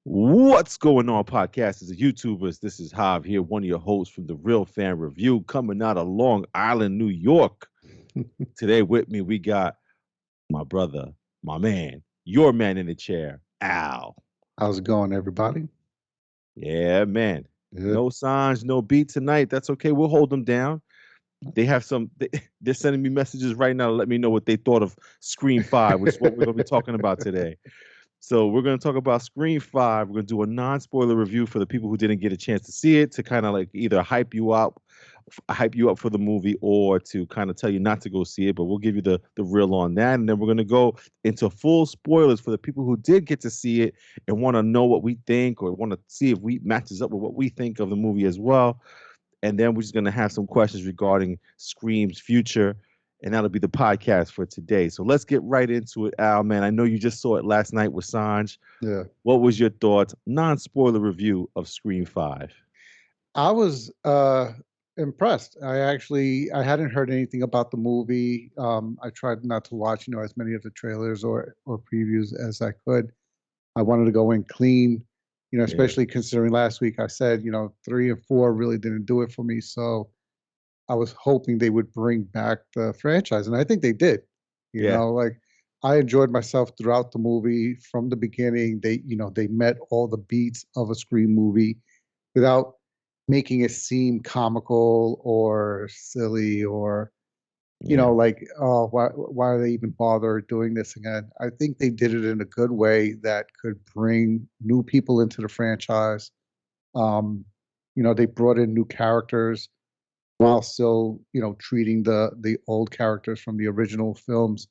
What's going on, podcasters and YouTubers? This is Hav here, one of your hosts from the Real Fan Review, coming out of Long Island, New York. Today with me, we got my brother, my man, your man in the chair, Al. How's it going, everybody? Yeah, man. Good. No signs, no beat tonight. That's okay. We'll hold them down. They have some. They're sending me messages right now to let me know what they thought of Scream 5, which is what we're going to be talking about today. So we're going to talk about Scream 5. We're going to do a non-spoiler review for the people who didn't get a chance to see it, to kind of like either hype you up for the movie, or to kind of tell you not to go see it. But we'll give you the real on that, and then we're going to go into full spoilers for the people who did get to see it and want to know what we think, or want to see if we matches up with what we think of the movie as well. And then we're just going to have some questions regarding Scream's future, and that'll be the podcast for today. So let's get right into it, Al. Man, I know you just saw it last night with Sanj. Yeah. What was your thoughts? Non-spoiler review of Scream 5. I was impressed. I hadn't heard anything about the movie. I tried not to watch, as many of the trailers or previews as I could. I wanted to go in clean, Yeah, especially considering last week I said, 3 and 4 really didn't do it for me. So I was hoping they would bring back the franchise, and I think they did. yeah, Like I enjoyed myself throughout the movie from the beginning. They met all the beats of a Scream movie without making it seem comical or silly or yeah, like, oh, why are they even bother doing this again? I think they did it in a good way that could bring new people into the franchise. um they brought in new characters while still, treating the old characters from the original films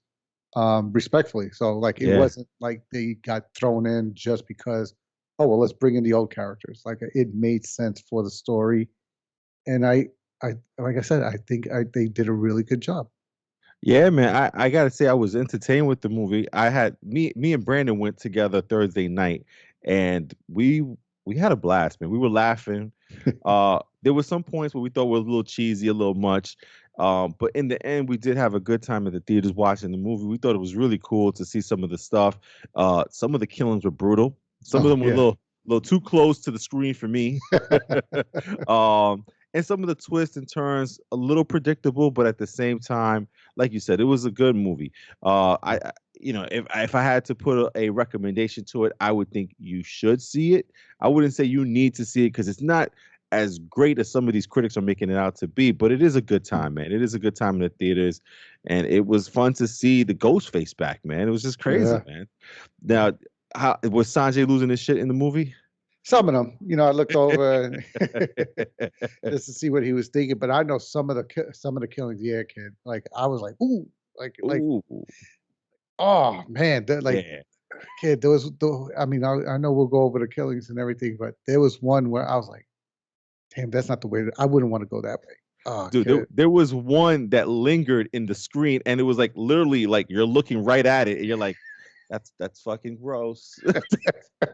respectfully. So like it yeah. wasn't like they got thrown in just because, oh well, let's bring in the old characters. Like it made sense for the story, and I like I said, I think they did a really good job. Yeah, man. I gotta say I was entertained with the movie. I had me and Brandon went together Thursday night, and we had a blast, man. We were laughing. There were some points where we thought were a little cheesy, a little much. But in the end, we did have a good time at the theaters watching the movie. We thought it was really cool to see some of the stuff. Some of the killings were brutal. Some of Oh them were a yeah. little too close to the screen for me. um, and some of the twists and turns a little predictable, but at the same time, like you said, it was a good movie. If I had to put a recommendation to it, I would think you should see it. I wouldn't say you need to see it because it's not as great as some of these critics are making it out to be, but it is a good time, man. It is a good time in the theaters, and it was fun to see the ghost face back, man. It was just crazy, Yeah. man. Now, how was Sanjay losing his shit in the movie? Some of them, I looked over just to see what he was thinking, but I know some of the killings. Yeah, kid. Like I was like, ooh, like Ooh, oh man, like yeah. kid. There was, I mean, I know we'll go over the killings and everything, but there was one where I was like, damn, that's not the way. I wouldn't want to go that way. Oh, Dude, there, kid. there was one that lingered in the screen, and it was like literally like you're looking right at it, and you're like, that's fucking gross.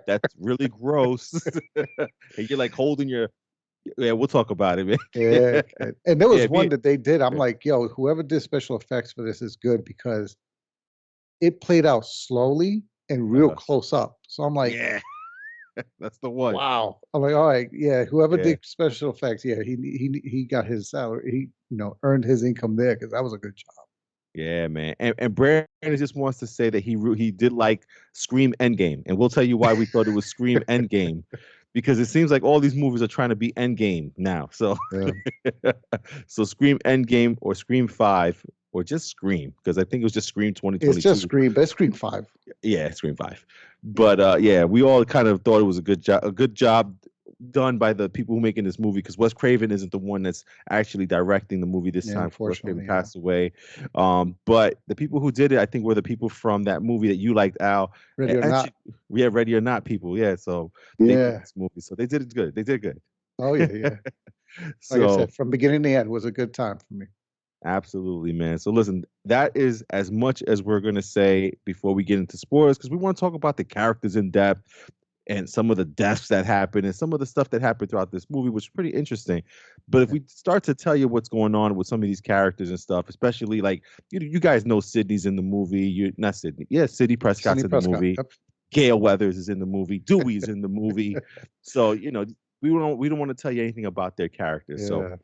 That's really gross. And you're like holding your yeah, we'll talk about it, man. Yeah, kid. And there Yeah, was one me that they did. I'm like, yo, whoever did special effects for this is good because it played out slowly and real uh, close up. So I'm like, yeah, that's the one. wow. I'm like, all right, yeah. Whoever Yeah. did special effects, yeah, he got his salary. He earned his income there because that was a good job. Yeah, man. And Brandon just wants to say that he did like Scream Endgame, and we'll tell you why we thought it was Scream Endgame, because it seems like all these movies are trying to be Endgame now. So, Yeah, so Scream Endgame or Scream 5 or just Scream, because I think it was just Scream it's just 2022. Scream, but it's Scream 5. Yeah, Scream 5. Yeah, But yeah, we all kind of thought it was a good job done by the people who making this movie, because Wes Craven isn't the one that's actually directing the movie this yeah. time. Wes Craven Unfortunately, yeah. passed away. But the people who did it, I think, were the people from that movie that you liked, Al. Ready or Actually, not? we have Ready or Not people. Yeah, so they did Yeah. this movie. So they did it good. They did good. Oh yeah, yeah. Like I So said, from beginning to end was a good time for me. absolutely, man. So listen, that is as much as we're gonna say before we get into spoilers, because we want to talk about the characters in depth and some of the deaths that happened and some of the stuff that happened throughout this movie, which is pretty interesting. But if Yeah. we start to tell you what's going on with some of these characters and stuff, especially like you guys know Sydney's in the movie. You not Sydney, yeah, Sydney Sidney Prescott's in the Prescott. movie. Yep. Gail Weathers is in the movie. Dewey is in the movie. So we don't want to tell you anything about their characters. So Yeah.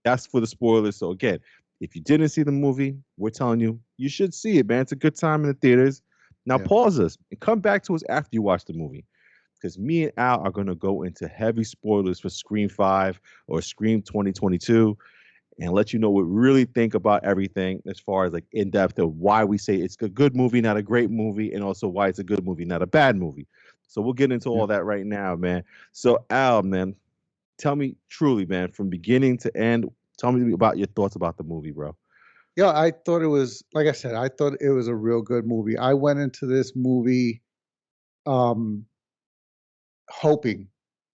that's for the spoilers. So again, if you didn't see the movie, we're telling you you should see it, man. It's a good time in the theaters. Now Yeah. pause us and come back to us after you watch the movie. Because me and Al are going to go into heavy spoilers for Scream 5 or Scream 2022 and let you know what we really think about everything as far as like in depth of why we say it's a good movie, not a great movie, and also why it's a good movie, not a bad movie. So we'll get into Yeah. all that right now, man. So Al, man, tell me truly, man, from beginning to end, tell me about your thoughts about the movie, bro. Yeah, I thought it was, like I said, I thought it was a real good movie. I went into this movie um hoping,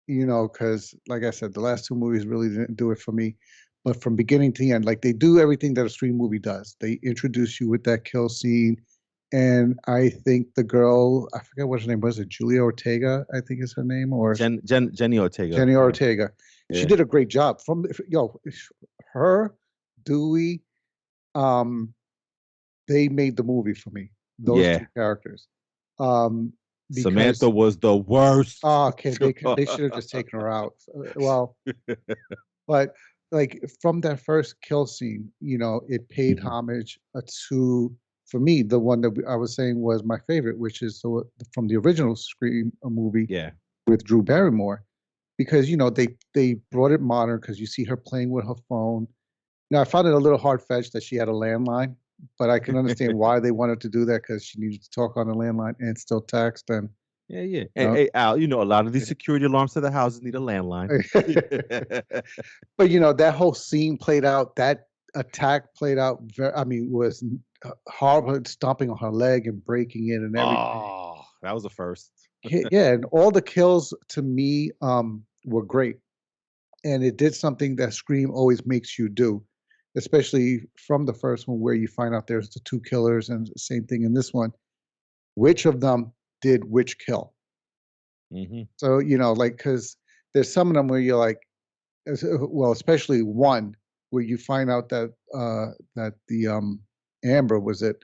because like I said, the last two movies really didn't do it for me. But from beginning to end, like they do everything that a Scream movie does. They introduce you with that kill scene. And I think the girl, I forget what her name was, it Julia Ortega, I think is her name, or Jenny Ortega. Jenny Ortega. She Yeah. did a great job. Her, Dewey, um, they made the movie for me. Those Yeah. two characters. Um, Samantha because was the worst. okay, they should have just taken her out. Well, but like from that first kill scene, it paid Mhm. homage to, for me, the one that I was saying was my favorite, which is from the original Scream movie Yeah. with Drew Barrymore, because they brought it modern because you see her playing with her phone. Now I found it a little hard fetched that she had a landline, but I can understand why they wanted to do that because she needed to talk on the landline and still text and Yeah, yeah. you And know. hey, Al, a lot of these security alarms to the houses need a landline. But that whole scene played out. That attack played out. I mean, was horrible, stomping on her leg and breaking it and everything. Oh, that was a first. Yeah, and all the kills to me were great, and it did something that Scream always makes you do, especially from the first one where you find out there's the two killers, and the same thing in this one. Which of them did which kill? Hmm. So like, because there's some of them where you're like, well, especially one where you find out that the Amber was it.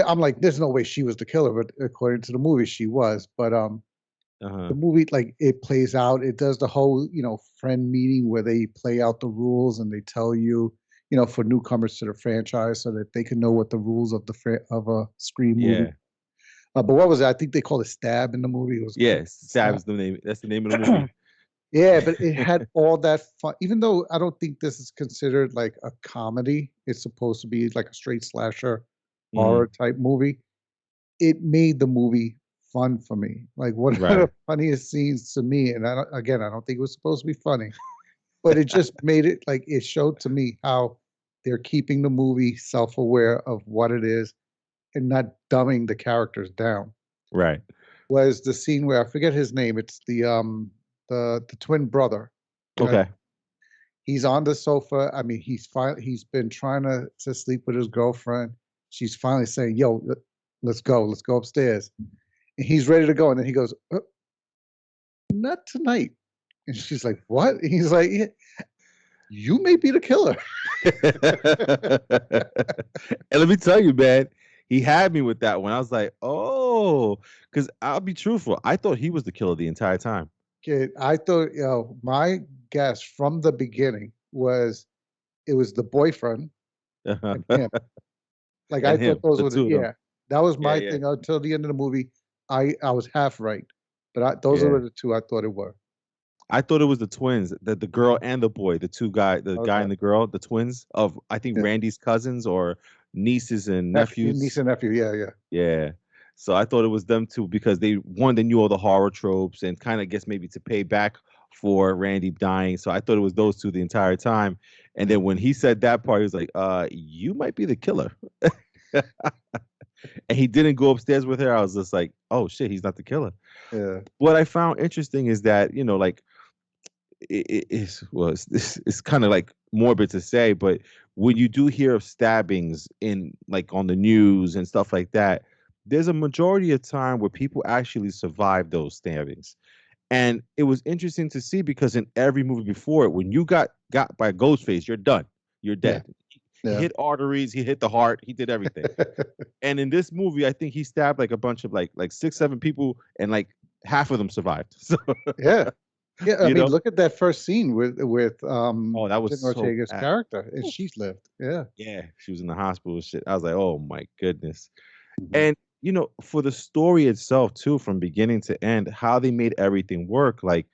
I'm like, there's no way she was the killer, but according to the movie, she was. But Uh-huh. the movie, like, it plays out. It does the whole friend meeting where they play out the rules and they tell you, for newcomers to the franchise so that they can know what the rules of of a Scream movie. Yeah. But what was it? I think they called it Stab in the movie. It was called Yes. Stab is the name. That's the name of the movie. Yeah, but it had all that fun. Even though I don't think this is considered like a comedy, it's supposed to be like a straight slasher Hmm. horror type movie. It made the movie fun for me. Like one of the Right. funniest scenes to me, and I don't think it was supposed to be funny, but it just made it like it showed to me how they're keeping the movie self-aware of what it is and not dumbing the characters down. Right. Was the scene where I forget his name? It's the twin brother. Okay. He's on the sofa. I mean, he's been trying to sleep with his girlfriend. She's finally saying, "Yo, let's go. Let's go upstairs." And he's ready to go, and then he goes, "Not tonight." And she's like, "What?" And he's like, "Yeah, you may be the killer." And let me tell you, man, he had me with that one. I was like, oh, because I'll be truthful. I thought he was the killer the entire time. Kid, I thought, my guess from the beginning was it was the boyfriend and him. Like I And thought him, those the were two of them. yeah, that was Yeah, my yeah, thing until the end of the movie. I was half right, but those yeah. were the two I thought it were. I thought it was the twins, the girl and the boy, the guy Okay, and the girl, the twins of I think yeah, Randy's cousins or nieces and niece nephews. and nephew. Yeah, yeah, Yeah. So I thought it was them two because they knew all the horror tropes and kind of guess maybe to pay back for Randy dying. So I thought it was those two the entire time. And then when he said that part, he was like, you might be the killer. And he didn't go upstairs with her. I was just like, oh shit, he's not the killer. yeah, What I found interesting is that, like it's kind of like morbid to say, but when you do hear of stabbings in like on the news and stuff like that, there's a majority of time where people actually survive those stabbings. And it was interesting to see because in every movie before it, when you got by Ghostface, you're done. You're yeah, dead. He Yeah. hit arteries, he hit the heart, he did everything. And in this movie, I think he stabbed like a bunch of like 6, 7 people, and like half of them survived. So Yeah. Yeah. I you mean, know, look at that first scene with oh, that was Jenna so Ortega's bad. character, and she's lived. Yeah. Yeah, she was in the hospital and shit. I was like, oh my goodness. Mhm. And for the story itself too, from beginning to end, how they made everything work. Like,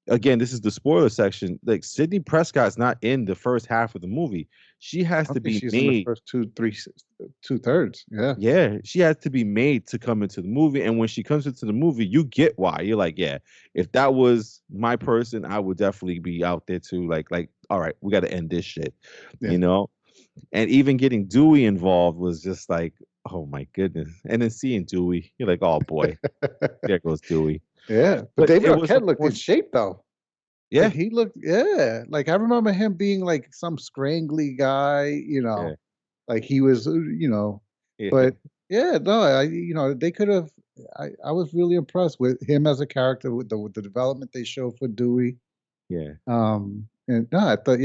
again, this is the spoiler section. Like, Sydney Prescott's not in the first half of the movie. She I has don't to think be she's in the made. first two thirds. Yeah. Yeah, she has to be made to come into the movie. And when she comes into the movie, you get why. You're like, yeah, if that was my person, I would definitely be out there too. Like, all right, we got to end this shit, Yeah. you know? And even getting Dewey involved was just like, oh my goodness. And then seeing Dewey, you're like, oh boy, there goes Dewey. Yeah. But But David it was Arquette looked in unfortunate. shape though. Like Yeah, he looked, yeah. Like I remember him being like some scrangly guy, yeah, like he was, yeah, but yeah, no, they could have. I was really impressed with him as a character with the development they showed for Dewey. yeah. And no, I thought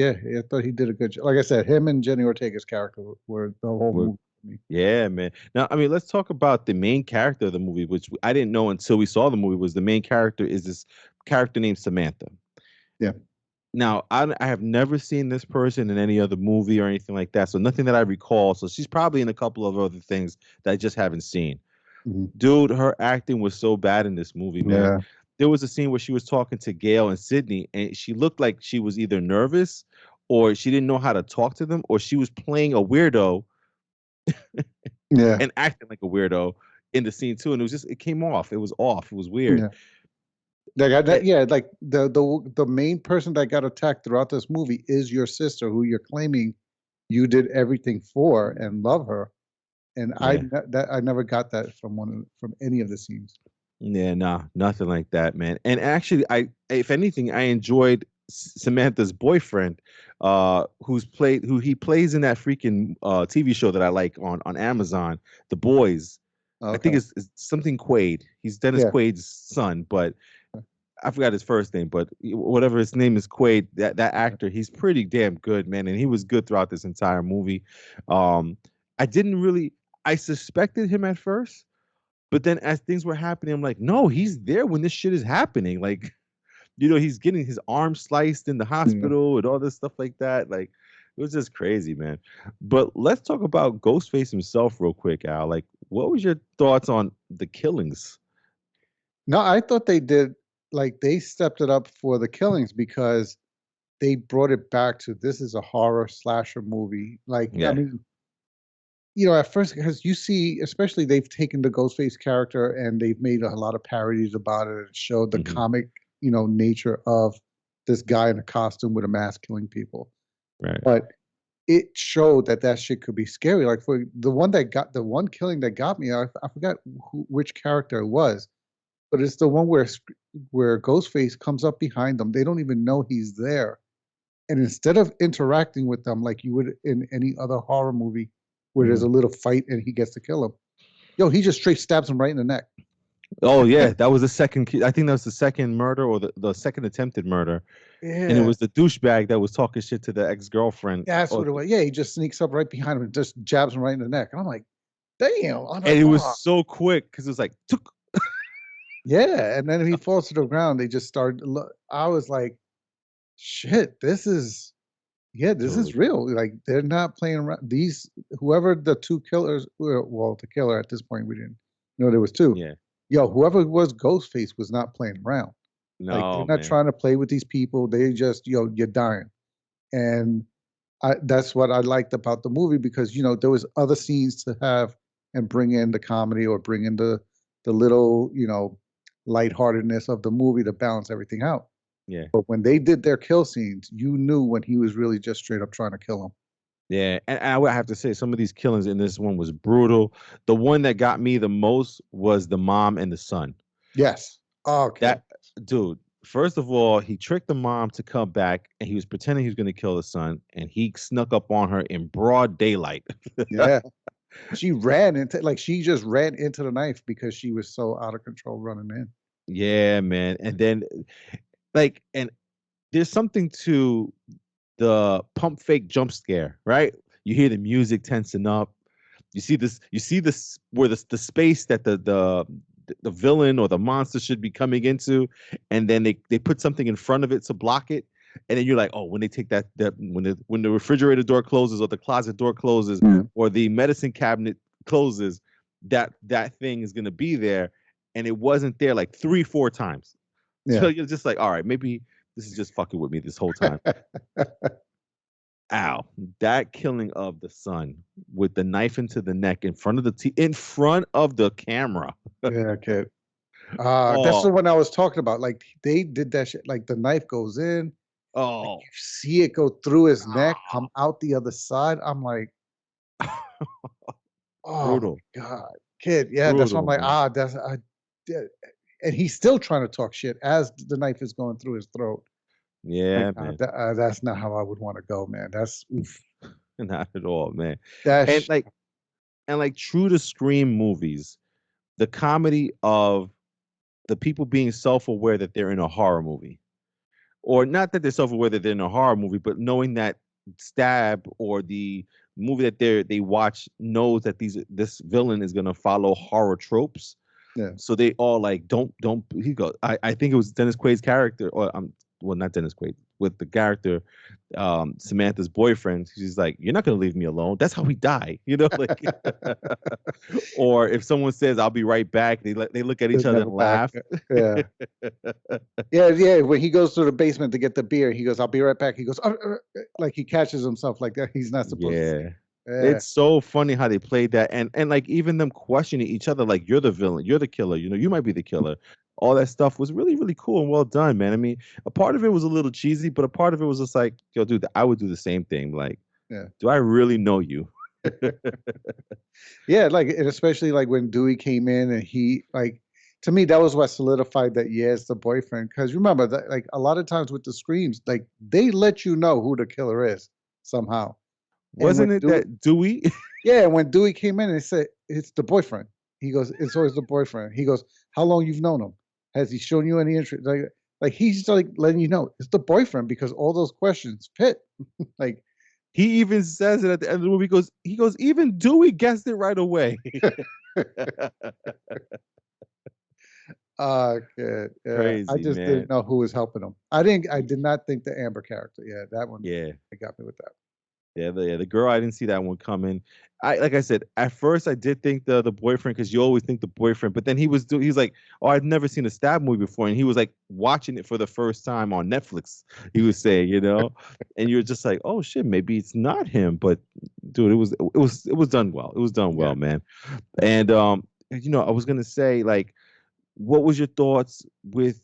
he did a good job. Like I said, him and Jenny Ortega's character were the whole We're movie for me. Yeah, man. Now, I mean, let's talk about the main character of the movie, which I didn't know until we saw the movie. Was the main character is this character named Samantha. Yeah. Now, I have never seen this person in any other movie or anything like that, so nothing that I recall. So she's probably in a couple of other things that I just haven't seen. Mhm. Dude, her acting was so bad in this movie, man. Yeah. There was a scene where she was talking to Gail and Sydney, and she looked like she was either nervous or she didn't know how to talk to them, or she was playing a weirdo Yeah. and acting like a weirdo in the scene too. And it came off. It was off. It was weird. Yeah. Like Eh, yeah, like the main person that got attacked throughout this movie is your sister, who you're claiming you did everything for and love her. And yeah. I never got that from any of the scenes. Yeah, nah, nothing like that, man. And actually, if anything, I enjoyed Samantha's boyfriend, who he plays in that freaking TV show that I like on Amazon, The Boys. I think Okay. it's something Quaid. He's Dennis Yeah. Quaid's son, but I forgot his first name. But whatever his name is, Quaid. That actor, he's pretty damn good, man, and he was good throughout this entire movie. Um, I didn't really, I suspected him at first, but then as things were happening, I'm like, no, he's there when this shit is happening. Like, he's getting his arm sliced in the Yeah. hospital and all this stuff like that. Like, it was just crazy, man. But let's talk about Ghostface himself real quick, Al. Like, what was your thoughts on the killings? No, I thought they did like they stepped it up for the killings because they brought it back to this is a horror slasher movie. Like, I Yeah. mean, at first, because you see, especially they've taken the Ghostface character and they've made a lot of parodies about it and showed the Hmm. comic, nature of this guy in a costume with a mask killing people. Right. But it showed that shit could be scary. Like for the one killing that got me, I forgot which character it was, but it's the one where Ghostface comes up behind them. They don't even know he's there. And instead of interacting with them like you would in any other horror movie where there's Hmm. a little fight and he gets to kill him, yo, he just straight stabs him right in the neck. Oh yeah, that was the second. I think that was the second murder or the second attempted murder, and it Yeah, was the douchebag that was talking shit to the ex girlfriend. that's what it was. Yeah, he just sneaks up right behind him and just jabs him right in the neck. And I'm like, damn. I'm And like, it was oh, so quick because it was like, tuk. yeah. And then he falls to the ground. They just started. I was like, shit, this is Dude. real. Like they're not playing around. Whoever the two killers, well, the killer at this point, we didn't know there was two. Yeah. Yo, whoever was Ghostface was not playing around. Like they're No, not man. trying to play with these people. They just, you're dying. And that's what I liked about the movie because there was other scenes to have and bring in the comedy or bring in the little lightheartedness of the movie to balance everything out. Yeah. But when they did their kill scenes, you knew when he was really just straight up trying to kill him. Yeah, and I would have to say some of these killings in this one was brutal. The one that got me the most was the mom and the son. Yes. Okay. That dude, first of all, he tricked the mom to come back and he was pretending he was going to kill the son and he snuck up on her in broad daylight. Yeah. She just ran into the knife because she was so out of control running in. Yeah, man. And then and there's something to the pump fake jump scare, right? You hear the music tensing up. You see this where the space that the villain or the monster should be coming into, and then they put something in front of it to block it. And then you're like, oh, when they take that when the refrigerator door closes or the closet door closes or the medicine cabinet closes, that thing is gonna be there, and it wasn't there like 3, 4 times. So Yeah. you're just like, all right, maybe this is just fucking with me this whole time. Ow! That killing of the son with the knife into the neck in front of in front of the camera. Yeah, kid. That's the Oh, one I was talking about. Like they did that shit. Like the knife goes in, like oh, you see it go through his neck, come out the other side. I'm like, oh brutal, my God, kid. Yeah, that's why I'm brutal, like, man. yeah. And he's still trying to talk shit as the knife is going through his throat. Like, Yeah, man. that's not how I would want to go, man. That's oof. Not at all, man. And That's like true to Scream movies, the comedy of the people being self-aware that they're in a horror movie. Or not that they're self-aware that they're in a horror movie, but knowing that Stab or the movie that they watch knows that this villain is gonna follow horror tropes. yeah. So they all like don't he goes. I think it was Dennis Quaid's character, or well, not Dennis Quaid, with the character Samantha's boyfriend. She's like, you're not gonna leave me alone. That's how we die, like. Or if someone says I'll be right back, they look at each They're other never and back. laugh. Yeah. Yeah, yeah. When he goes to the basement to get the beer, he goes, "I'll be right back." He goes, like he catches himself like that. He's not supposed to say Yeah. it. Yeah, It's so funny how they played that, and like even them questioning each other, like you're the villain, you're the killer, you might be the killer. All that stuff was really, really cool and well done, man. I mean, a part of it was a little cheesy, but a part of it was just like, yo, dude, I would do the same thing. Like, yeah, do I really know you? yeah. Like, and especially like when Dewey came in and he like, to me, that was what solidified that yeah, it's the boyfriend. Because remember that like a lot of times with the screams, like they let you know who the killer is somehow. And when Wasn't it Dewey, that Dewey? yeah, when Dewey came in and said it's the boyfriend, he goes, it's always the boyfriend. He goes, how long you've known him? Has he shown you any interest? Like he's like letting you know it's the boyfriend because all those questions fit. Like, He even says it at the end of the movie. He goes, even Dewey guessed it right away. good. Yeah, I Crazy, just man. didn't know who was helping him. I did not think the Amber character. Yeah, that one. Yeah. It got me with that. Yeah, the girl, I didn't see that one coming. Like I said, at first I did think the boyfriend, because you always think the boyfriend, but then he's like, oh, I've never seen a stab movie before, and he was like watching it for the first time on Netflix. He was saying, and you're just like, oh shit, maybe it's not him, but dude, it was done well. It was done Yeah. well, man. And I was gonna say, like, what was your thoughts with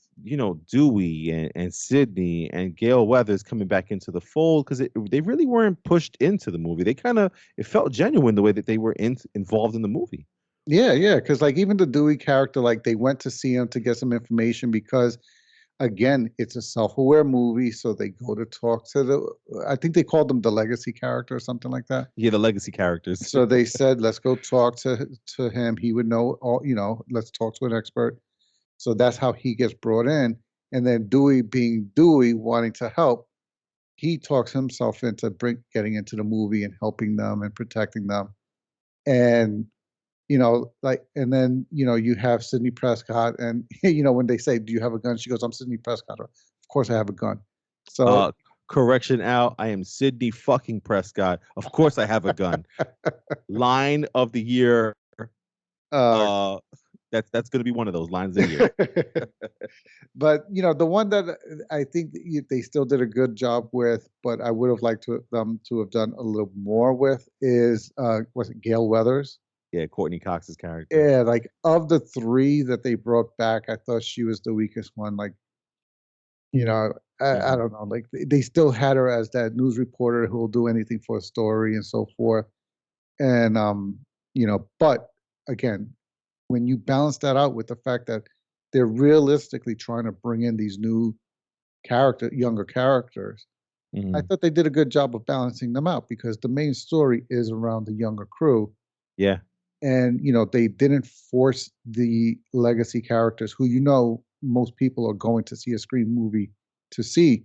Dewey and Sydney and Gail Weathers coming back into the fold, because they really weren't pushed into the movie. It felt genuine the way that they were involved in the movie. Yeah, yeah. Because like even the Dewey character, like they went to see him to get some information because again, it's a self-aware movie, so they go to talk to I think they called them the legacy character or something like that. Yeah, the legacy characters. So they said, let's go talk to him. He would know all, let's talk to an expert. So that's how he gets brought in. And then Dewey being Dewey wanting to help, he talks himself into getting into the movie and helping them and protecting them. And like, and then you have Sidney Prescott, and when they say, "Do you have a gun?" She goes, "I'm Sidney Prescott." Of course, I have a gun. So, uh Correction, Al, I am Sidney fucking Prescott. Of course I have a gun. Line of the year. uh, uh that's gonna be one of those lines of the year. but the one that I think that they still did a good job with, but I would have liked them to have done a little more with is was it Gail Weathers? Yeah, Courtney Cox's character. Yeah, like of the three that they brought back, I thought she was the weakest one. Like, you know, I Mhm. don't know. Like they still had her as that news reporter who will do anything for a story and so forth. And but again, when you balance that out with the fact that they're realistically trying to bring in these younger characters, I Mhm. thought they did a good job of balancing them out because the main story is around the younger crew. Yeah. And they didn't force the legacy characters who most people are going to see a Scream movie to see.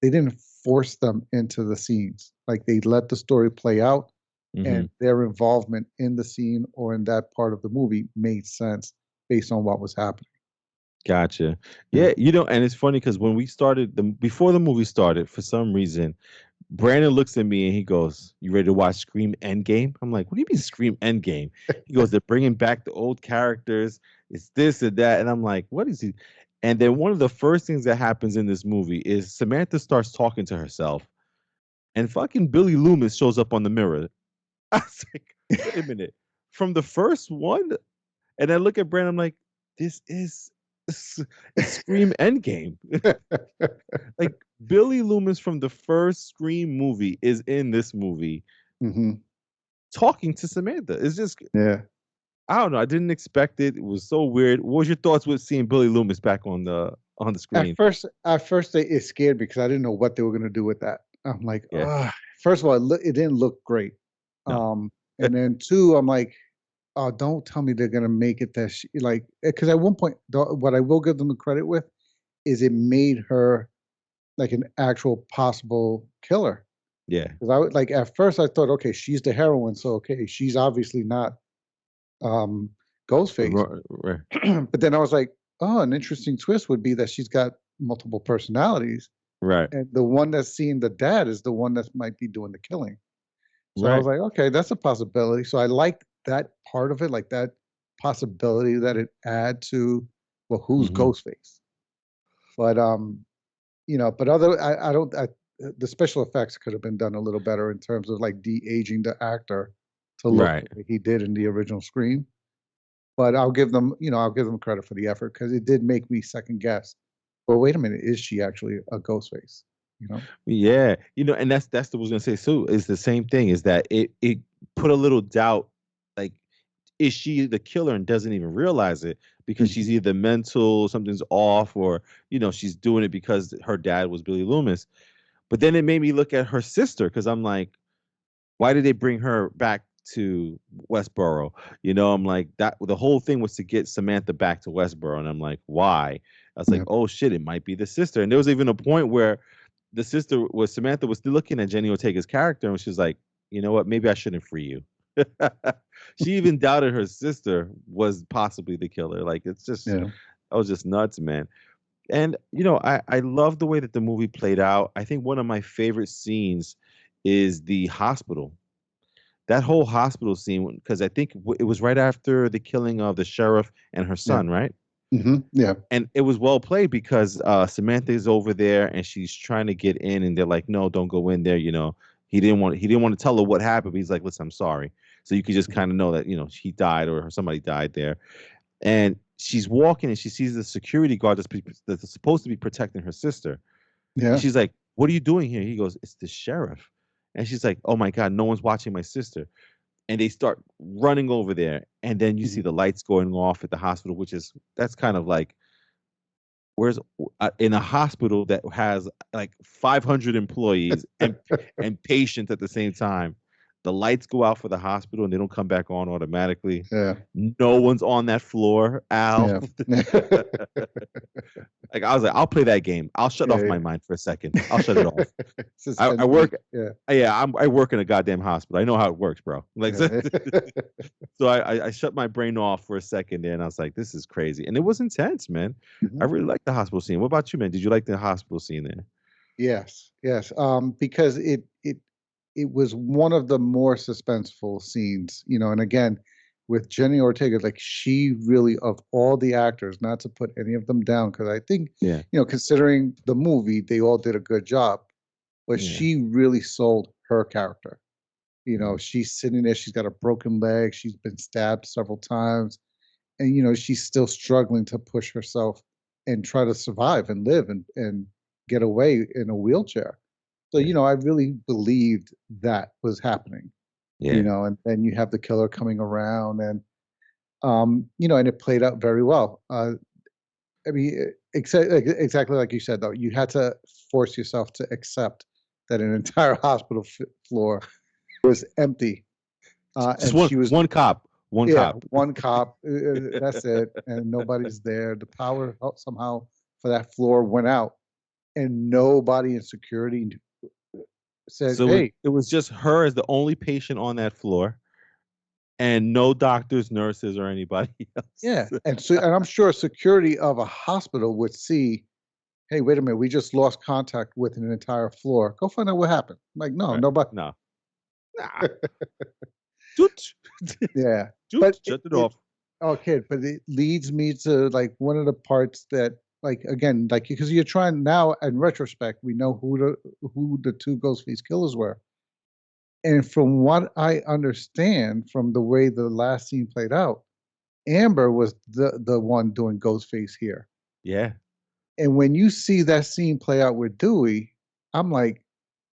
they didn't force them into the scenes. Like they let the story play out, Mm-hmm. and their involvement in the scene or in that part of the movie made sense based on what was happening. Gotcha. Yeah. Yeah, and it's funny because when we started before the movie started, for some reason, Brandon looks at me and he goes, "You ready to watch Scream Endgame?" I'm like, "What do you mean Scream Endgame?" He goes, "They're bringing back the old characters. It's this and that." And I'm like, "What is he?" And then one of the first things that happens in this movie is Samantha starts talking to herself, and fucking Billy Loomis shows up on the mirror. I was like, "Wait a minute!" From the first one, and I look at Brandon, I'm like, "This is it's Scream Endgame." Like Billy Loomis from the first Scream movie is in this movie Hmm. talking to Samantha. It's just Yeah. I don't know. I didn't expect it. It was so weird. What was your thoughts with seeing Billy Loomis back on the screen? At first, it scared me because I didn't know what they were going to do with that. I'm like, Yeah. first of all, it didn't look great. No. And then two, I'm like, oh, don't tell me they're going to make it that like, because at one point, what I will give them the credit with is it made her like an actual possible killer. Yeah. Because I would like at first I thought, okay, she's the heroine, so okay, she's obviously not um Ghostface. Right. But then I was like, oh, an interesting twist would be that she's got multiple personalities, Right. and the one that's seeing the dad is the one that might be doing the killing. So I was Right. like, okay, that's a possibility. So I liked that part of it, like that possibility that it add to, well, who's Hmm. Ghostface? But but other I don't the special effects could have been done a little better in terms of like de-aging the actor to look Right. the way he did in the original Scream. But I'll give them credit for the effort because it did make me second guess. Well, wait a minute, is she actually a Ghostface? You know? Yeah. And that's what I was gonna say. So it's the same thing. Is that it put a little doubt, like, is she the killer and doesn't even realize it because she's Mhm. either mental, something's off, or she's doing it because her dad was Billy Loomis. But then it made me look at her sister because I'm like, why did they bring her back to Westboro? I'm like, that the whole thing was to get Samantha back to Westboro, and I'm like, why? I was like, Yeah. oh shit, it might be the sister. And there was even a point where the sister was Samantha was still looking at Jenny Ortega's character, and she's like, you know what? Maybe I shouldn't free you. She even doubted her sister was possibly the killer. Like it's just, Yeah. I was just nuts, man. And I love the way that the movie played out. I think one of my favorite scenes is the hospital. That whole hospital scene, because I think it was right after the killing of the sheriff and her Yeah. son, right? Yeah. And it was well played because Samantha is over there and she's trying to get in, and they're like, "No, don't go in there." He didn't want to tell her what happened, but he's like, "Listen, I'm sorry." So you could just Mhm. kind of know that he died or somebody died there. And she's walking and she sees the security guard that's supposed to be protecting her sister. And Yeah. she's like, "What are you doing here?" He goes, "It's the sheriff." And she's like, "Oh my God, no one's watching my sister." And they start running over there. And then you see Mhm. the lights going off at the hospital, that's kind of like, where's in a hospital that has like 500 employees and patients at the same time, the lights go out for the hospital and they don't come back on automatically. Yeah. No one's on that floor, Al. Yeah. Like I was like, I'll play that game. I'll shut Yeah. off my Yeah. mind for a second. I'll shut it off. I Suspense me. work. Yeah. Yeah, I work in a goddamn hospital. I know how it works, bro. Like, so, Yeah. I shut my brain off for a second there, and I was like, this is crazy, and it was intense, man. I Mhm. really liked the hospital scene. What about you, man? Did you like the hospital scene there? Yes, yes. Because it was one of the more suspenseful scenes, and again, with Jenny Ortega, like she really, of all the actors, not to put any of them down, because I think, Yeah, considering the movie, they all did a good job, but yeah, she really sold her character. mm, She's sitting there, she's got a broken leg, she's been stabbed several times, and she's still struggling to push herself and try to survive and live and get away in a wheelchair. So, yeah, I really believed that was happening, yeah, and then you have the killer coming around and it played out very well. I mean, exactly like you said, though, you had to force yourself to accept that an entire hospital floor was empty. just And one she was, one cop, one yeah, cop. one cop, that's it. And nobody's there. The power somehow for that floor went out. and nobody in security said, So "Hey, it was just her as the only patient on that floor, and no doctors, nurses, or anybody yeah." else. And I'm sure security of a hospital would see, "Hey, wait a minute, we just lost contact with an entire floor. Go find out what happened." Like, no, Right? nobody. No. Nah. Toot. Yeah, Toot. but Shut it it off. okay, but it leads me to like one of the parts that like again, like because you're trying now in retrospect, we know who the two Ghostface killers were. And from what I understand from the way the last scene played out, Amber was the one doing Ghostface here. Yeah. And when you see that scene play out with Dewey, I'm like,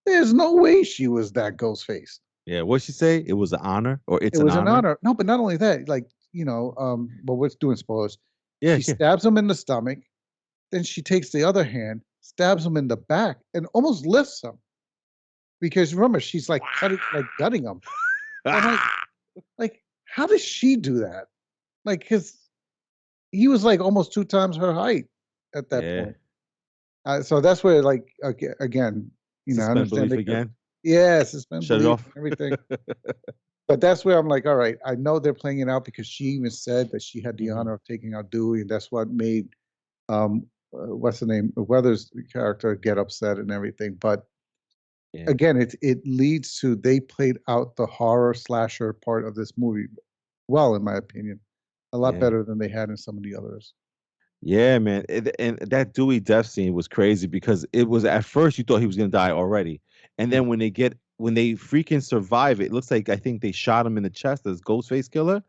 there's no way she was that Ghostface. Yeah. What'd she say? It was an honor, or It it's an was an honor. honor. No, but not only that, like, but we're doing spoilers. Yeah. She Yeah. stabs him in the stomach, then she takes the other hand, stabs him in the back, and almost lifts him. Because remember, she's like cutting, like gutting him. I'm like, how does she do that? Like, because he was like almost 2 times her height at that Yeah. point. So that's where, like, again, I Suspend understand belief they could, again. yeah, suspend Shut it belief off. and everything. But that's where I'm like, all right, I know they're playing it out because she even said that she had the Hmm. honor of taking out Dewey, and that's what made what's the name, Weathers' character get upset and everything. But Yeah. again, it leads to they played out the horror slasher part of this movie well, in my opinion, a lot Yeah. better than they had in some of the others. Yeah, man. And that Dewey death scene was crazy because it was at first you thought he was gonna die already. And Yeah, then when they freaking survive, it looks like I think they shot him in the chest as Ghostface Killer.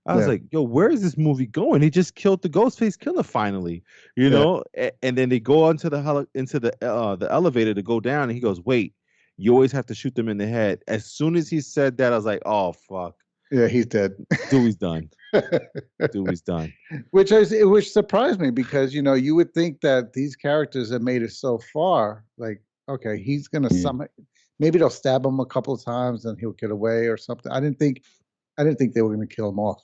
I was yeah, like, yo, where is this movie going? He just killed the Ghostface Killer finally, yeah, And then they go onto into the elevator to go down, and he goes, "Wait, you always have to shoot them in the head." As soon as he said that, I was like, "Oh fuck, yeah. He's dead. Dewey's done. Dewey's done." Which surprised me because you would think that these characters have made it so far, like okay, he's gonna maybe they'll stab him a couple of times and he'll get away or something. I didn't think they were gonna kill him off.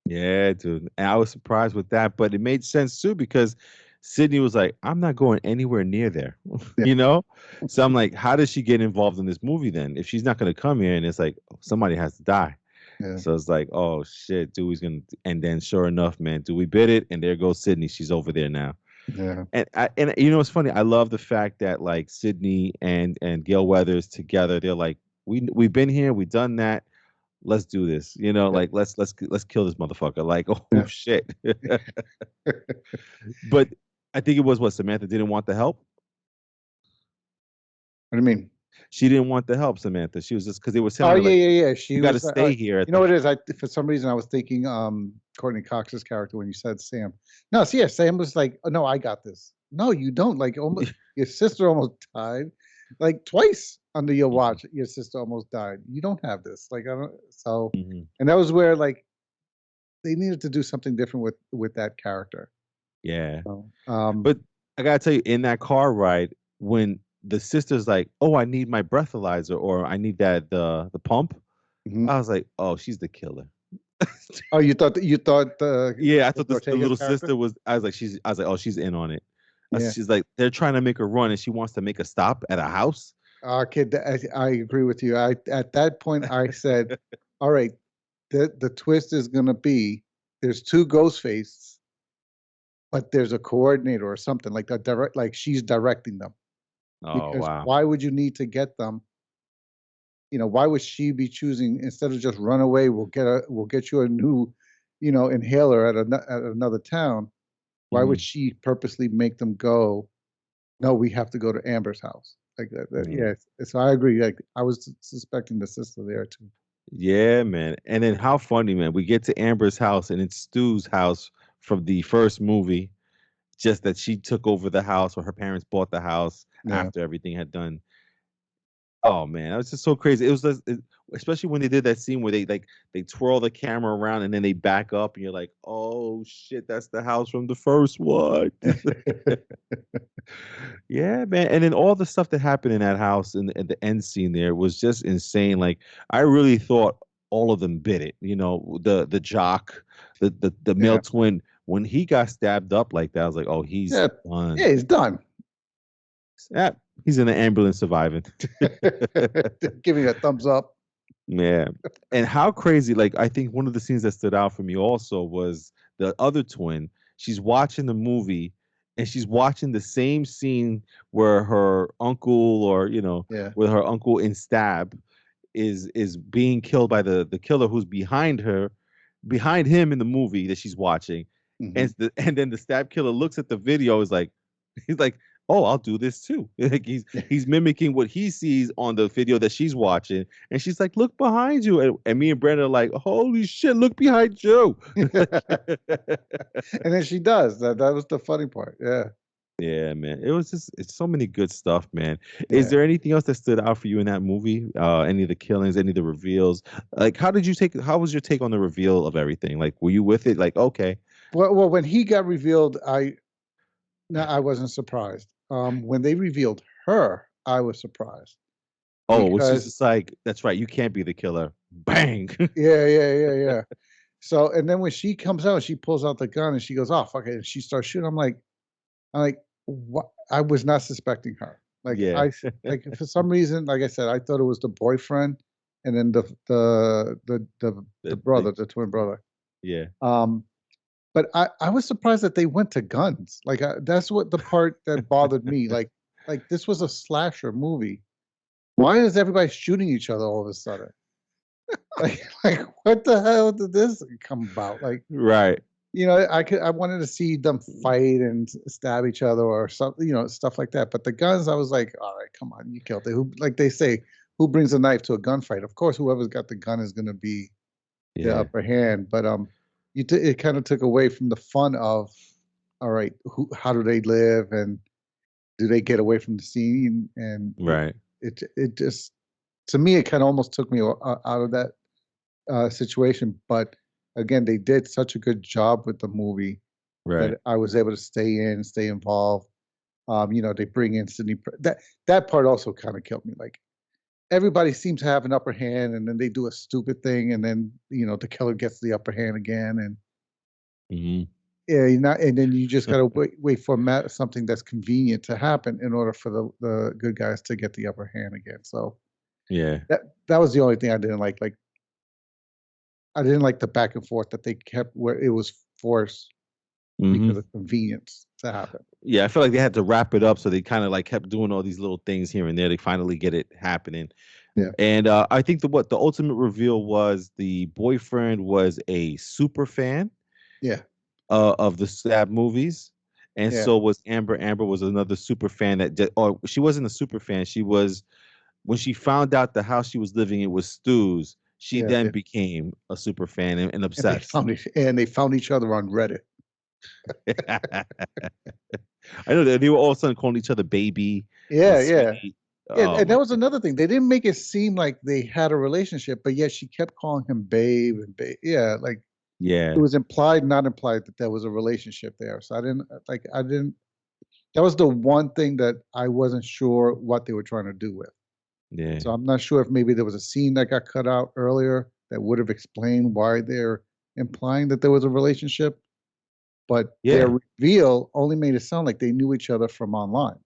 Yeah, dude. And I was surprised with that, but it made sense too because Sydney was like, I'm not going anywhere near there, Yeah, you know? So I'm like, how does she get involved in this movie then? If she's not going to come here and it's like, somebody has to die. yeah, So it's like, oh shit, Dewey's going to, and then sure enough, man, Dewey bit it, and there goes Sydney. She's over there now. yeah, And it's funny. I love the fact that like Sydney and Gail Weathers together, they're like, we've been here, we've done that, let's do this. yeah, Like let's kill this motherfucker. Like, oh yeah. shit. But I think it was what Samantha didn't want the help. What do you mean? She didn't want the help, Samantha. She was just because they were Oh telling her yeah, like, yeah, yeah. She you got to was. stay here at You know the. what it is? For some reason I was thinking Courtney Cox's character when you said Sam. No, see, yeah, Sam was like, oh, no, I got this. No, you don't. Like, almost your sister almost died, like twice under your Mhm, watch. Your sister almost died. You don't have this. Like, I don't. So, mhm. and that was where like they needed to do something different with that character. Yeah, So, but I gotta tell you, in that car ride, when the sister's like, "Oh, I need my breathalyzer," or "I need the pump," mhm. I was like, "Oh, she's the killer." Oh, you thought the Yeah, I thought the Ortega's little character? sister was. I was like, oh, she's in on it. Yeah. She's like, they're trying to make a run, and she wants to make a stop at a house. Kid, I agree with you. At that point I said, all right, the twist is gonna be there's two ghost faces, but there's a coordinator or something like that direct like she's directing them. Oh Because wow. why would you need to get them? Why would she be choosing instead of just run away, we'll get you a new, inhaler at another town. Why would Hmm. she purposely make them go, no, we have to go to Amber's house? Like that, Yeah. yeah. So I agree. Like I was suspecting the sister there too. Yeah, man. And then how funny, man. We get to Amber's house, and it's Stu's house from the first movie. Just that she took over the house, or her parents bought the house Yeah. after everything had done. Oh man, that was just so crazy. It was just, especially when they did that scene where they twirl the camera around and then they back up, and you're like, oh shit, that's the house from the first one. Yeah, man. And then all the stuff that happened in that house in the end scene there was just insane. Like I really thought all of them bit it. The jock, the male Yeah. twin, when he got stabbed up like that, I was like, oh, he's Yeah. Yeah, done. he's done. Ah, he's in the ambulance surviving. Giving a thumbs up. Yeah. And how crazy, like, I think one of the scenes that stood out for me also was the other twin. She's watching the movie and she's watching the same scene where her uncle, or, Yeah. with her uncle in Stab is being killed by the killer who's behind him in the movie that she's watching. Hmm. And then the Stab killer looks at the video, is like, he's like, oh, I'll do this too. Like he's mimicking what he sees on the video that she's watching, and she's like, look behind you, and me and Brandon are like, holy shit, look behind you. And then she does. That was the funny part. Yeah. Yeah, man, it's so many good stuff, man. Is Yeah. there anything else that stood out for you in that movie? Any of the killings, any of the reveals? Like, how was your take on the reveal of everything? Like, were you with it? Like, okay. Well, when he got revealed, I wasn't surprised. When they revealed her, I was surprised Oh, which is because just like, that's right, you can't be the killer. Bang. yeah. So, and then when she comes out, she pulls out the gun and she goes, "Oh fuck it!" And she starts shooting. I'm like, what? I was not suspecting her. Like Yeah. like for some reason, like I said, I thought it was the boyfriend, and then the brother, the twin brother. Yeah. Um, but I was surprised that they went to guns. Like that's what the part that bothered me. Like this was a slasher movie. Why is everybody shooting each other all of a sudden? Like what the hell did this come about? Like, Right. I wanted to see them fight and stab each other or something, stuff like that. But the guns, I was like, all right, come on, you killed it. Who, like they say, who brings a knife to a gunfight? Of course, whoever's got the gun is going to be the Yeah. upper hand. But it kind of took away from the fun of, all right, how do they live and do they get away from the scene? And Right. it just, to me, it kind of almost took me out of that situation. But again, they did such a good job with the movie Right. that I was able to stay involved. They bring in Sydney. That part also kind of killed me. Like everybody seems to have an upper hand, and then they do a stupid thing, and then the killer gets the upper hand again, and Hmm. yeah, and then you just gotta wait for something that's convenient to happen in order for the good guys to get the upper hand again. So Yeah. that was the only thing I didn't like. Like I didn't like the back and forth that they kept where it was forced Hmm. because of convenience to happen. Yeah, I feel like they had to wrap it up, so they kind of like kept doing all these little things here and there. They finally get it happening. Yeah. And I think the ultimate reveal was the boyfriend was a super fan Yeah. of the Stab movies, and Yeah. so was Amber. Amber was another super fan or she wasn't a super fan. She was, when she found out the house she was living in was Stu's. She Yeah. then Yeah. became a super fan and And they obsessed. found they found each other on Reddit. I know that they were all of a sudden calling each other baby and Yeah, yeah. sweetie. Yeah, Oh and my that was god. another thing. They didn't make it seem like they had a relationship, but yet she kept calling him babe and babe. Yeah, like it Yeah. was implied, not implied that there was a relationship there. So I didn't. That was the one thing that I wasn't sure what they were trying to do with. Yeah. So I'm not sure if maybe there was a scene that got cut out earlier that would have explained why they're implying that there was a relationship, but their Yeah. reveal only made it sound like they knew each other from online.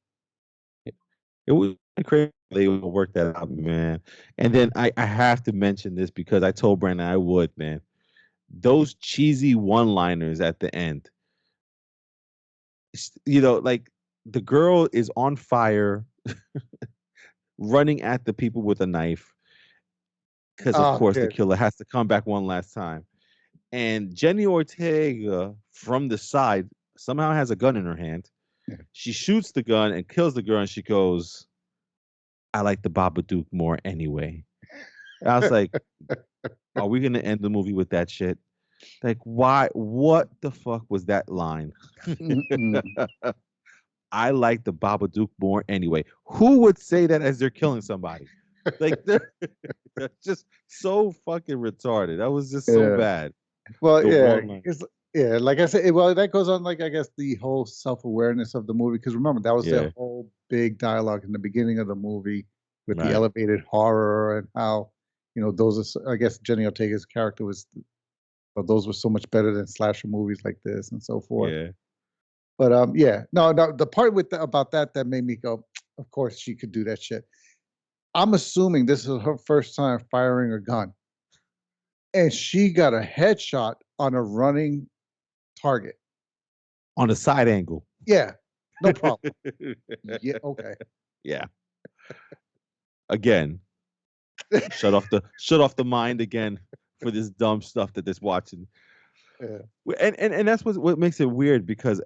It was crazy. They worked that out, man. And then I have to mention this because I told Brandon I would, man. Those cheesy one-liners at the end. Like the girl is on fire, running at the people with a knife, because of Oh, course the good. killer has to come back one last time. And Jenny Ortega from the side somehow has a gun in her hand. Yeah. She shoots the gun and kills the girl, and she goes, I like the Babadook more anyway. I was like, are we gonna end the movie with that shit? Like, why? What the fuck was that line? Mm-mm. I like the Babadook more anyway. Who would say that as they're killing somebody? Like, they're just so fucking retarded. That was just so Yeah. bad. Well, The yeah, one line. yeah. Like I said, well, that goes on. Like I guess the whole self-awareness of the movie. Because remember, that was their Yeah. whole big dialogue in the beginning of the movie with the Right. elevated horror and how those are. I guess Jenny Ortega's character was. Well, those were so much better than slasher movies like this and so forth. Yeah. But yeah, no, the part about that made me go, of course she could do that shit. I'm assuming this is her first time firing a gun, and she got a headshot on a running target. On a side angle. Yeah, no problem. Yeah, okay. Yeah. Again, shut off the mind again for this dumb stuff that they're watching. Yeah. And that's what makes it weird because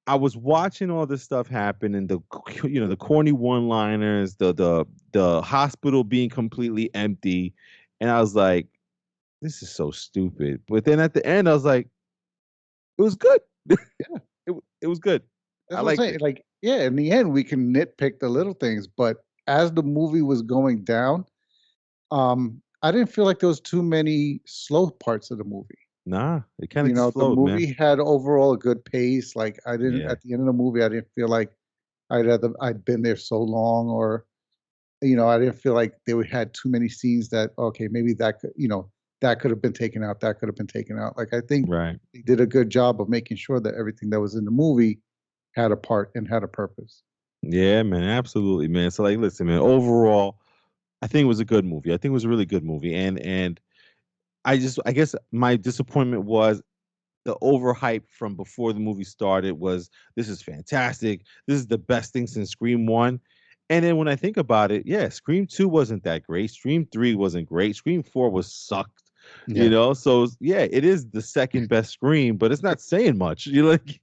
I was watching all this stuff happen and the corny one-liners, the hospital being completely empty, and I was like, this is so stupid. But then at the end, I was like, it was good. Yeah. It was good. I That's what I'm liked saying. it. Like, yeah, in the end, we can nitpick the little things, but as the movie was going down, I didn't feel like there was too many slow parts of the movie. Nah, it kind of just The flowed, man. movie had overall a good pace. Like, I didn't Yeah, at the end of the movie, I didn't feel like I'd been there so long, or I didn't feel like they had too many scenes that okay, maybe that could that could have been taken out, that could have been taken out. Like, I think right. they did a good job of making sure that everything that was in the movie had a part and had a purpose. Yeah, man, absolutely, man. So like, listen, man. Overall, I think it was a good movie. I think it was a really good movie, and I guess my disappointment was the overhype from before the movie started was this is fantastic. This is the best thing since Scream 1. And then when I think about it, yeah, Scream 2 wasn't that great. Scream 3 wasn't great. Scream 4 was sucked. Yeah. So yeah, it is the second best Scream, but it's not saying much. You like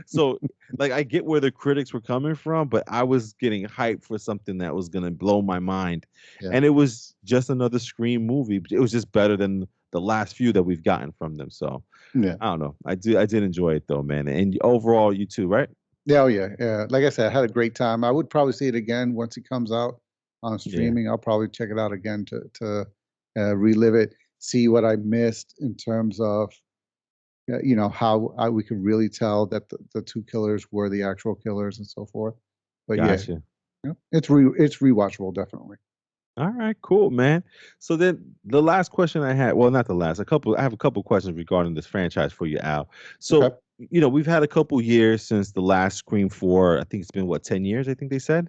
so like I get where the critics were coming from, but I was getting hyped for something that was gonna blow my mind. Yeah. And it was just another Scream movie. It was just better than the last few that we've gotten from them. So Yeah. I don't know. I did enjoy it though, man. And overall, you too, right? Yeah, oh yeah, yeah. Like I said, I had a great time. I would probably see it again once it comes out on Yeah. streaming. I'll probably check it out again to relive it, see what I missed in terms of how we could really tell that the two killers were the actual killers and so forth. But yeah, Gotcha. it's rewatchable definitely. All right, cool, man. So then the last question I had, well, not the last, I have a couple questions regarding this franchise for you, Al. Okay. So, we've had a couple years since the last Scream 4. I think it's been what, 10 years, I think they said,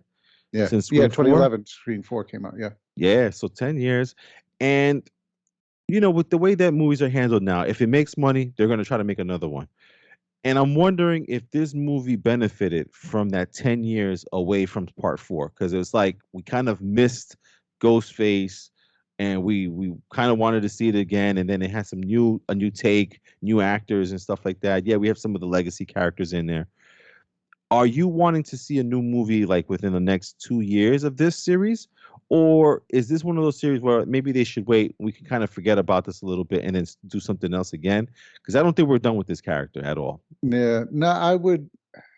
Yeah. since Yeah. Scream 4? 2011 Screen 4 came out. Yeah. Yeah, so 10 years. And with the way that movies are handled now, if it makes money, they're going to try to make another one. And I'm wondering if this movie benefited from that 10 years away from part 4 because it was like we kind of missed Ghostface and we kind of wanted to see it again and then it had a new take, new actors and stuff like that. Yeah, we have some of the legacy characters in there. Are you wanting to see a new movie like within the next 2 years of this series? Or is this one of those series where maybe they should wait? We can kind of forget about this a little bit and then do something else again? Because I don't think we're done with this character at all. Yeah. No, I would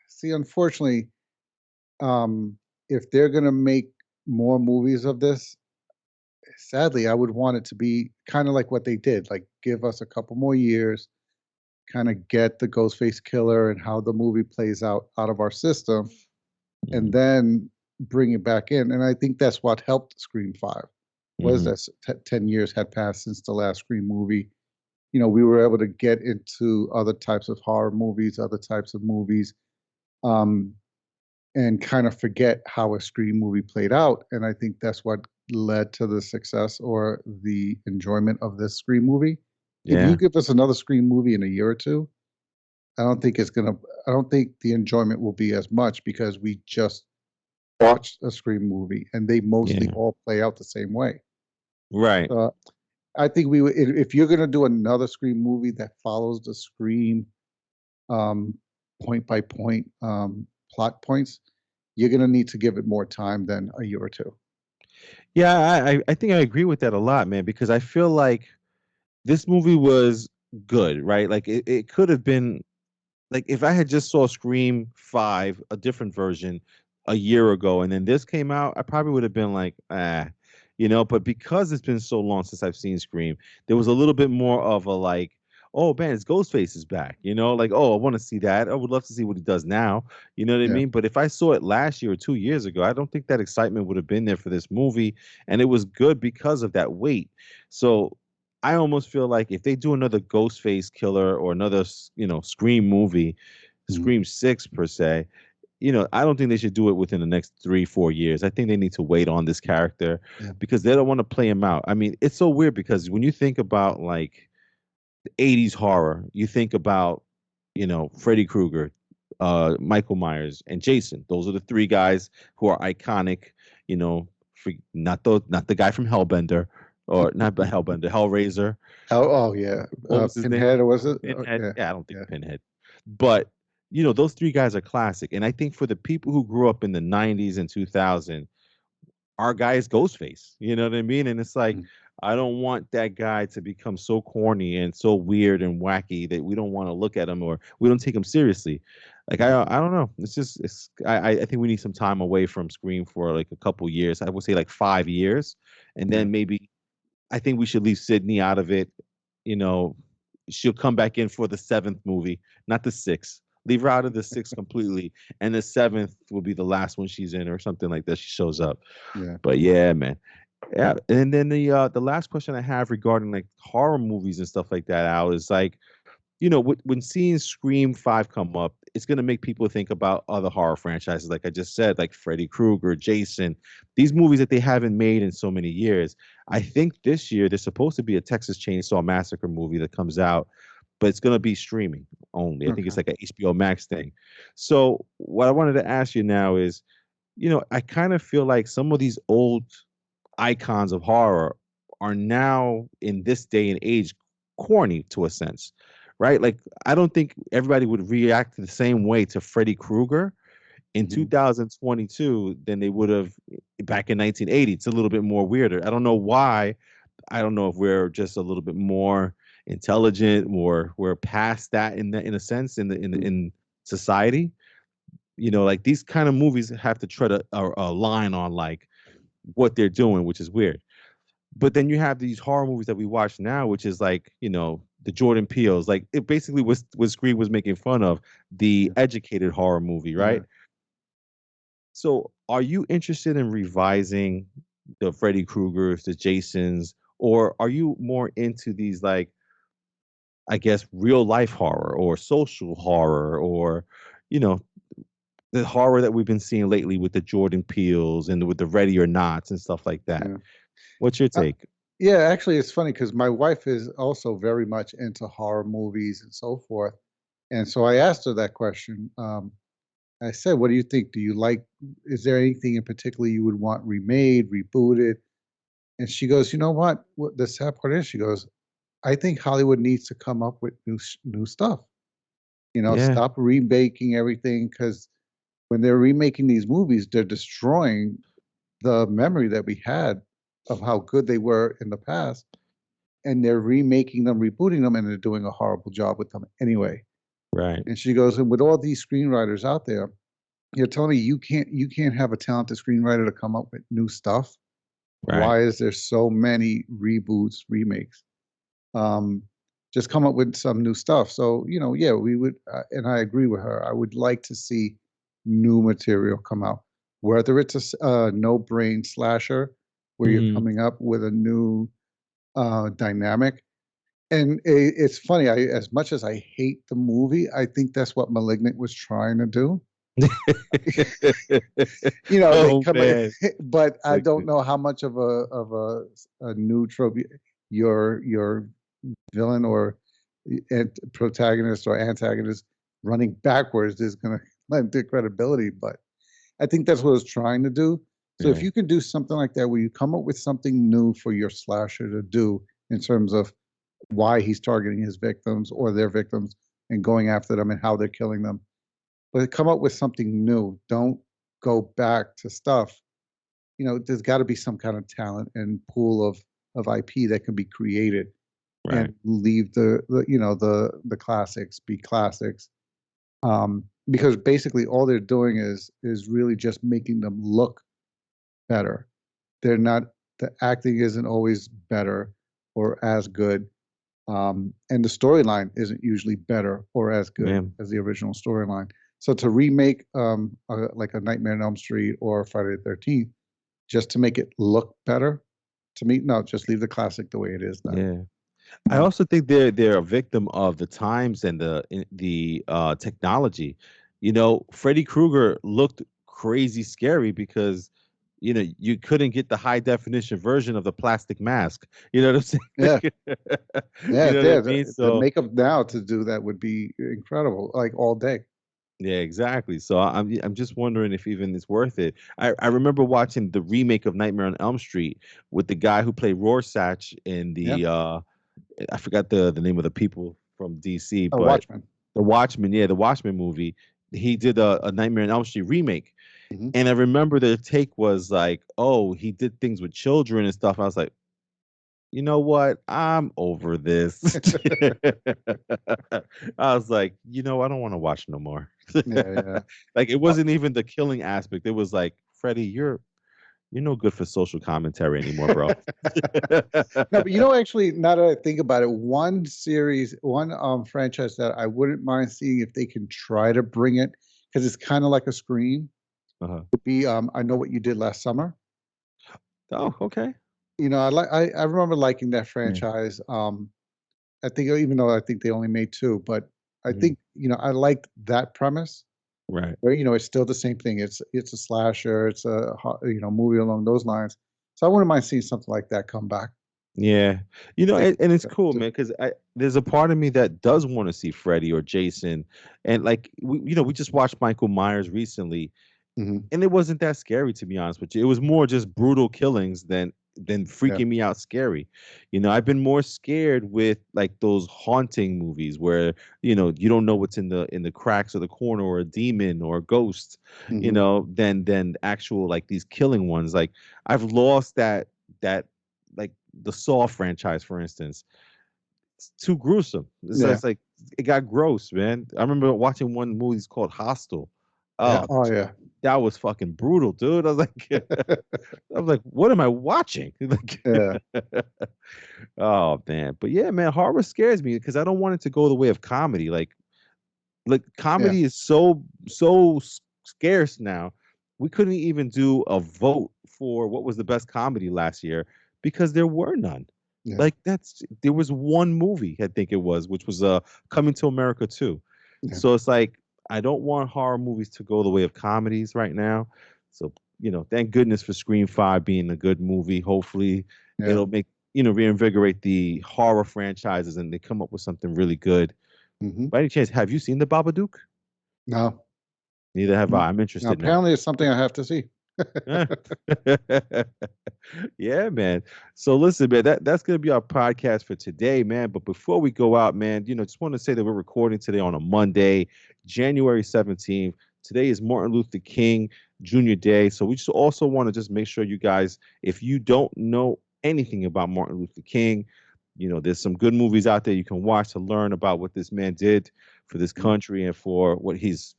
see. Unfortunately, um, if they're gonna make more movies of this, sadly, I would want it to be kind of like what they did, like give us a couple more years, kind of get the Ghostface killer and how the movie plays out of our system, and Mhm, then bring it back in. And I think that's what helped Scream 5 was mhm. that 10 years had passed since the last Scream movie. We were able to get into other types of horror movies, other types of movies, um, and kind of forget how a Scream movie played out. And I think that's what led to the success or the enjoyment of this Scream movie. If you Yeah, give us another Scream movie in a year or two, I don't think it's gonna. I don't think the enjoyment will be as much because we just watched a Scream movie and they mostly yeah. all play out the same way. Right. Uh, I think if you're gonna do another Scream movie that follows the Scream um, point by point plot points, you're gonna need to give it more time than a year or two. Yeah, I think I agree with that a lot, man, because I feel like this movie was good, right? Like it could have been like if I had just saw Scream 5, a different version, a year ago, and then this came out, I probably would have been like, but because it's been so long since I've seen Scream, there was a little bit more of a like, oh man, it's Ghostface is back, like, oh, I want to see that. I would love to see what he does now. You know what I Yeah. mean? But if I saw it last year or 2 years ago, I don't think that excitement would have been there for this movie. And it was good because of that wait. So I almost feel like if they do another Ghostface killer or another, Scream movie, Mhm. Scream 6 per se, I don't think they should do it within the next 3, 4 years. I think they need to wait on this character Yeah. because they don't want to play him out. I mean, it's so weird because when you think about like 80s horror, you think about, Freddy Krueger, Michael Myers, and Jason. Those are the three guys who are iconic, not the guy from Hellbender or not Hellbender, Hellraiser. Oh yeah, What was his name? Pinhead or was it? Pinhead. Yeah, Yeah, I don't think yeah, Pinhead. But those three guys are classic. And I think for the people who grew up in the 90s and 2000, our guy is Ghostface. You know what I mean? And it's like mm, I don't want that guy to become so corny and so weird and wacky that we don't want to look at him or we don't take him seriously. Like I don't know. It's just I think we need some time away from Scream for like a couple years. I would say like 5 years, and yeah, then maybe I think we should leave Sydney out of it. You know, she'll come back in for the seventh movie, not the sixth. Leave her out of the sixth completely, and the seventh will be the last one she's in, or something like that. She shows up. yeah. But yeah, man. Yeah, and then the last question I have regarding like horror movies and stuff like that, Al, is like, when seeing Scream 5 come up, it's going to make people think about other horror franchises, like I just said, like Freddy Krueger, Jason, these movies that they haven't made in so many years. I think this year there's supposed to be a Texas Chainsaw Massacre movie that comes out, but it's going to be streaming only. I think it's Okay. like an HBO Max thing. So, what I wanted to ask you now is, I kind of feel like some of these old icons of horror are now in this day and age corny to a sense, right? Like I don't think everybody would react the same way to Freddy Krueger in Mhm. 2022 than they would have back in 1980. It's a little bit more weirder. I don't know why. I don't know if we're just a little bit more intelligent or we're past that in a sense in society. Like these kind of movies have to tread a line on like what they're doing, which is weird. But then you have these horror movies that we watch now, which is like, the Jordan Peele's. Like it basically was what Scream was making fun of, the Yeah, educated horror movie, yeah. right? So are you interested in revising the Freddy Kruegers, the Jasons, or are you more into these like, I guess, real life horror or social horror or, you know, the horror that we've been seeing lately with the Jordan Peels and with the Ready or Nots and stuff like that? Yeah. What's your Uh, take? yeah, actually, it's funny because my wife is also very much into horror movies and so forth. And so I asked her that question. I said, "What do you think? Do you like? Is there anything in particular you would want remade, rebooted?" And she goes, "You know what? What the sad part is?" She goes, "I think Hollywood needs to come up with new stuff. Yeah, Stop remaking everything because when they're remaking these movies, they're destroying the memory that we had of how good they were in the past, and they're remaking them, rebooting them, and they're doing a horrible job with them anyway." right, And she goes, "And with all these screenwriters out there, you're telling me you can't have a talented screenwriter to come up with new stuff? right. Why is there so many reboots, remakes? Um, just come up with some new stuff." So, yeah, we would, and I agree with her. I would like to see new material come out, whether it's a no brain slasher where you're Mhm. coming up with a new dynamic. And it's funny, as much as I hate the movie, I think that's what Malignant was trying to do. They Oh come in, man. but I Like, don't know how much of a new trope your villain or protagonist or antagonist running backwards is going to lend their credibility. But I think that's what it's trying to do. So if yeah, you can do something like that, where you come up with something new for your slasher to do in terms of why he's targeting his victims or their victims and going after them and how they're killing them, but come up with something new. Don't go back to stuff. There's got to be some kind of talent and pool of IP that can be created right, and leave the classics be classics. Because basically all they're doing is really just making them look better. They're not The acting isn't always better or as good. And the storyline isn't usually better or as good yeah. as the original storyline. So to remake like a Nightmare on Elm Street or Friday the 13th just to make it look better, to me, no, just leave the classic the way it is then. Yeah. I Um, also think they're a victim of the times and the technology. Freddy Krueger looked crazy scary because you couldn't get the high definition version of the plastic mask. You know what I'm Yeah, saying? You yeah, know what I yeah. mean? The So makeup now to do that would be incredible, like all day. yeah, exactly. So I'm just wondering if even it's worth it. I remember watching the remake of Nightmare on Elm Street with the guy who played Rorschach in Yeah, the I forgot the name of the people from DC, a but Watchmen. the Watchmen, yeah, the Watchmen movie. He did a Nightmare on Elm Street remake, Hmm. and I remember the take was like, "Oh, he did things with children and stuff." I was like, "You know what? I'm over this." I was like, I don't want to watch no more. Yeah, yeah. Like it Oh, wasn't even the killing aspect. It was like, Freddie, you're no good for social commentary anymore, bro. no, but actually, now that I think about it, one series, one franchise that I wouldn't mind seeing if they can try to bring it, because it's kind of like a Scream, Uh-huh. would be I Know What You Did Last Summer. Oh, okay. I remember liking that Yeah. franchise. I think even though I think they only made two, but I Mhm. think I liked that premise Right. where it's still the same thing. It's a slasher, it's a movie along those lines. So I wouldn't mind seeing something like that come back. Yeah. They, And it's cool, to, man, because there's a part of me that does want to see Freddy or Jason. And like we just watched Michael Myers recently, mhm, and it wasn't that scary, to be honest with you. It was more just brutal killings than yeah, freaking me out scary. I've been more scared with like those haunting movies where you don't know what's in the cracks of the corner, or a demon or a ghost, hmm, than actual like these killing ones. Like I've lost that like the Saw franchise, for instance. It's too gruesome. It's yeah, just like it got gross, man. I remember watching one movie called Hostel. yeah. Oh, Oh yeah, that was fucking brutal, dude. I was like, what am I watching? Like, yeah, oh man, but yeah, man, horror scares me because I don't want it to go the way of comedy. Like yeah, comedy is so scarce now. We couldn't even do a vote for what was the best comedy last year because there were none. yeah, Like there was one movie, I think it was, which was Coming to America 2. yeah, So it's like I don't want horror movies to go the way of comedies right now. So, thank goodness for Scream 5 being a good movie. Hopefully yeah. it'll make, reinvigorate the horror franchises and they come up with something really good. Hmm. By any chance, have you seen the Babadook? No, Neither have no. I. I'm Now interested now. apparently it's something I have to see. Yeah. Yeah, man. So listen, man, that's gonna be our podcast for today, man. But before we go out, man, just want to say that we're recording today on a Monday, January 17th. Today is Martin Luther King Jr. Day. So we just also want to just make sure you guys, if you don't know anything about Martin Luther King, there's some good movies out there you can watch to learn about what this man did for this country and for what his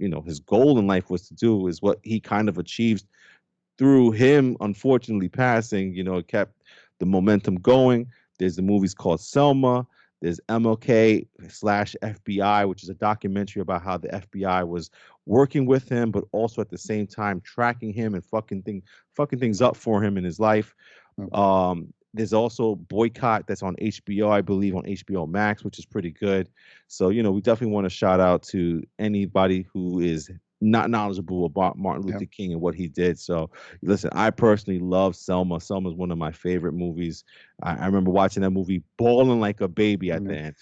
goal in life was to do, is what he kind of achieved through him unfortunately passing. It kept the momentum going. There's the movies called Selma. There's MLK slash FBI, which is a documentary about how the FBI was working with him, but also at the same time tracking him and fucking things up for him in his life. Oh, There's also Boycott that's on HBO, I believe, on HBO Max, which is pretty good. So, we definitely want to shout out to anybody who is not knowledgeable about Martin yeah, Luther King and what he did. So, listen, I personally love Selma. Selma is one of my favorite movies. I remember watching that movie bawling like a baby at yeah, the end.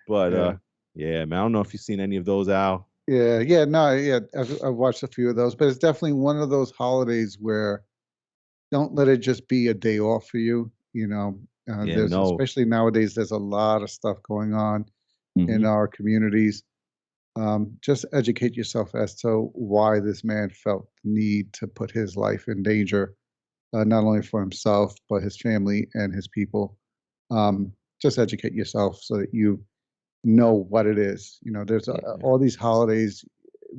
But yeah, yeah, man, I don't know if you've seen any of those, Al. yeah, yeah. No, yeah. I've watched a few of those, but it's definitely one of those holidays where don't let it just be a day off for you. Yeah, There's no. especially nowadays. There's a lot of stuff going on in Hmm. our communities. Just educate yourself as to why this man felt the need to put his life in danger, not only for himself but his family and his people. Just educate yourself so that you know what it is. There's Yeah. all these holidays.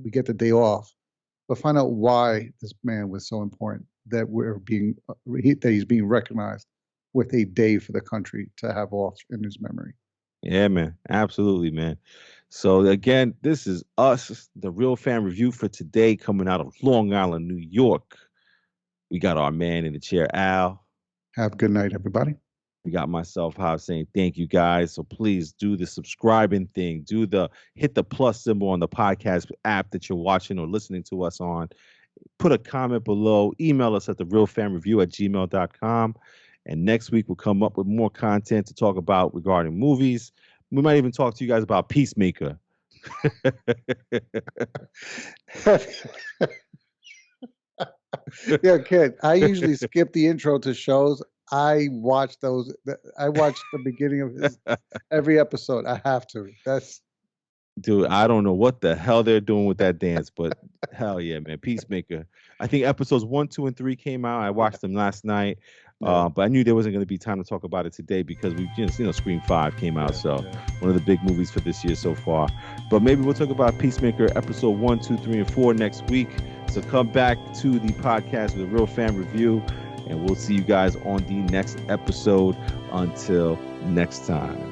We get the day off, but find out why this man was so important that that he's being recognized with a day for the country to have off in his memory. Yeah, man. Absolutely, man. So again, this is us, the Real Fan Review for today, coming out of Long Island, New York. We got our man in the chair, Al. Have a good night, everybody. We got myself Hobbs saying thank you guys. So please do the subscribing thing. Hit the plus symbol on the podcast app that you're watching or listening to us on. Put a comment below. Email us at therealfanreview@gmail.com. And next week we'll come up with more content to talk about regarding movies. We might even talk to you guys about Peacemaker. Yeah, kid. I usually skip the intro to shows. I watch those. I watch the beginning of every episode. I have to. Dude, I don't know what the hell they're doing with that dance, but hell yeah, man. Peacemaker. I think episodes 1, 2, and 3 came out. I watched them last night. But I knew there wasn't going to be time to talk about it today because we just, Scream 5 came out. One of the big movies for this year so far. But maybe we'll talk about Peacemaker episode 1, 2, 3, and 4 next week. So come back to the podcast with a Real Fan Review, and we'll see you guys on the next episode. Until next time.